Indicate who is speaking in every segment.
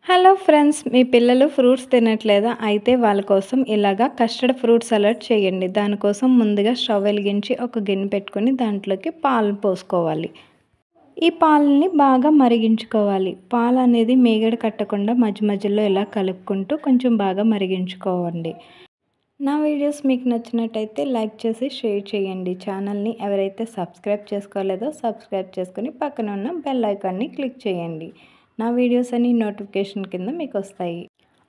Speaker 1: Hello friends, మీ పిల్లలు fruits తినట్లేదా? అయితే వాళ్ళ కోసం ఇలాగా కస్టర్డ్ ఫ్రూట్ సలాడ్ చేయండి. దానికోసం ముందుగా స్టవ్ వెలిగించి ఒక గిన్నె పెట్టుకొని దాంట్లోకి పాలు పోసుకోవాలి. ఈ పాలని బాగా మరిగించుకోవాలి. పాలు అనేది మీగడ కట్టకుండా మధ్య మధ్యలో ఇలా కలుపుకుంటూ కొంచెం బాగా మరిగించుకోవండి. నా వీడియోస్ మీకు నచ్చినట్టయితే లైక్ చేసి షేర్ చేయండి. ఛానల్ని ఎవరైతే సబ్స్క్రైబ్ చేసుకోలేదో సబ్స్క్రైబ్ చేసుకొని పక్కన ఉన్న బెల్ ఐకాన్ని క్లిక్ చేయండి. నా వీడియోస్ అన్ని నోటిఫికేషన్ కింద మీకు వస్తాయి.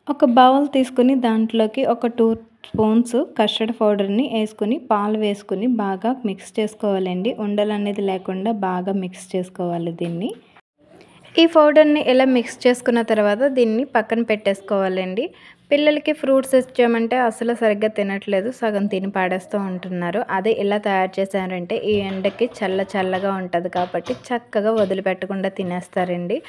Speaker 1: ఒక బౌల్ తీసుకుని దాంట్లోకి ఒక 2 స్పూన్స్ కస్టర్డ్ పౌడర్ని వేసుకుని పాలు వేసుకుని బాగా మిక్స్ చేసుకోవాలండి. ఉండలు అనేది లేకుండా బాగా మిక్స్ చేసుకోవాలి దీన్ని. ఈ పౌడర్ని ఇలా మిక్స్ చేసుకున్న తర్వాత దీన్ని పక్కన పెట్టేసుకోవాలండి. పిల్లలకి ఫ్రూట్స్ ఇచ్చామంటే అసలు సరిగ్గా తినట్లేదు, సగం తిని పాడేస్తూ ఉంటున్నారు. అదే ఇలా తయారు చేశారంటే ఈ ఎండకి చల్లగా ఉంటుంది కాబట్టి చక్కగా వదిలిపెట్టకుండా తినేస్తారండి.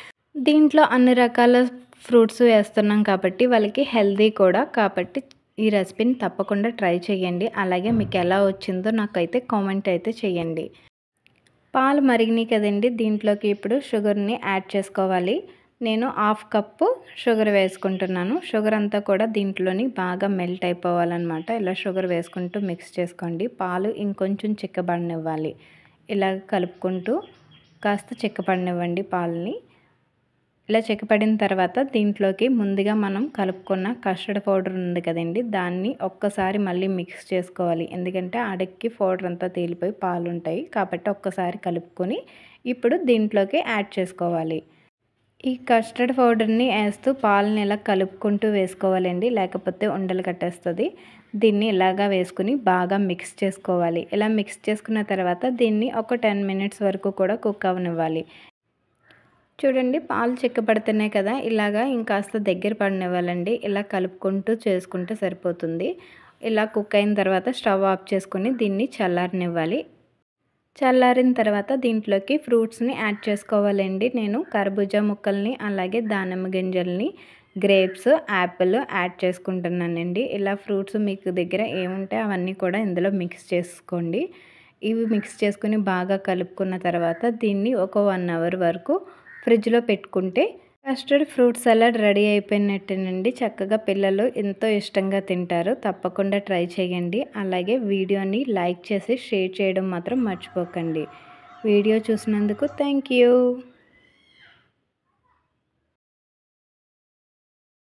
Speaker 1: దీంట్లో అన్ని రకాల ఫ్రూట్స్ వేస్తున్నాం కాబట్టి వాళ్ళకి హెల్తీ కూడా కాబట్టి ఈ రెసిపీని తప్పకుండా ట్రై చేయండి. అలాగే మీకు ఎలా వచ్చిందో నాకైతే కామెంట్ అయితే చేయండి. పాలు మరిగినాయి కదండి, దీంట్లోకి ఇప్పుడు షుగర్ని యాడ్ చేసుకోవాలి. నేను 1/2 కప్పు షుగర్ వేసుకుంటున్నాను. షుగర్ అంతా కూడా దీంట్లోని బాగా మెల్ట్ అయిపోవాలన్నమాట. ఇలా షుగర్ వేసుకుంటూ మిక్స్ చేసుకోండి. పాలు ఇంకొంచెం చిక్కబడనివ్వాలి. ఇలా కలుపుకుంటూ కాస్త చిక్కబడనివ్వండి పాలని. ఇలా చిక్కపడిన తర్వాత దీంట్లోకి ముందుగా మనం కలుపుకున్న కస్టర్డ్ పౌడర్ ఉంది కదండి, దాన్ని ఒక్కసారి మళ్ళీ మిక్స్ చేసుకోవాలి. ఎందుకంటే అడుక్కి పౌడర్ అంతా తేలిపోయి పాలు ఉంటాయి కాబట్టి ఒక్కసారి కలుపుకొని ఇప్పుడు దీంట్లోకి యాడ్ చేసుకోవాలి. ఈ కస్టర్డ్ పౌడర్ని వేస్తూ పాలని ఇలా కలుపుకుంటూ వేసుకోవాలండి, లేకపోతే ఉండలు కట్టేస్తుంది. దీన్ని ఇలాగా వేసుకుని బాగా మిక్స్ చేసుకోవాలి. ఇలా మిక్స్ చేసుకున్న తర్వాత దీన్ని ఒక 10 మినిట్స్ వరకు కూడా కుక్ అవ్వనివ్వాలి. చూడండి, పాలు చిక్కబడుతున్నాయి కదా, ఇలాగా ఇంకాస్త దగ్గర పడనివ్వాలండి. ఇలా కలుపుకుంటూ చేసుకుంటే సరిపోతుంది. ఇలా కుక్ అయిన తర్వాత స్టవ్ ఆఫ్ చేసుకుని దీన్ని చల్లారనివ్వాలి. చల్లారిన తర్వాత దీంట్లోకి ఫ్రూట్స్ని యాడ్ చేసుకోవాలండి. నేను కర్బూజా ముక్కల్ని అలాగే దానిమ్మ గింజల్ని, గ్రేప్స్, యాపిల్ యాడ్ చేసుకుంటున్నానండి. ఇలా ఫ్రూట్స్ మీకు దగ్గర ఏముంటే అవన్నీ కూడా ఇందులో మిక్స్ చేసుకోండి. ఇవి మిక్స్ చేసుకుని బాగా కలుపుకున్న తర్వాత దీన్ని ఒక 1 అవర్ వరకు ఫ్రిడ్జ్లో పెట్టుకుంటే కస్టర్డ్ ఫ్రూట్ సలాడ్ రెడీ అయిపోయినట్టేనండి. చక్కగా పిల్లలు ఎంతో ఇష్టంగా తింటారు. తప్పకుండా ట్రై చేయండి. అలాగే వీడియోని లైక్ చేసి షేర్ చేయడం మాత్రం మర్చిపోకండి. వీడియో చూసినందుకు థ్యాంక్ యూ.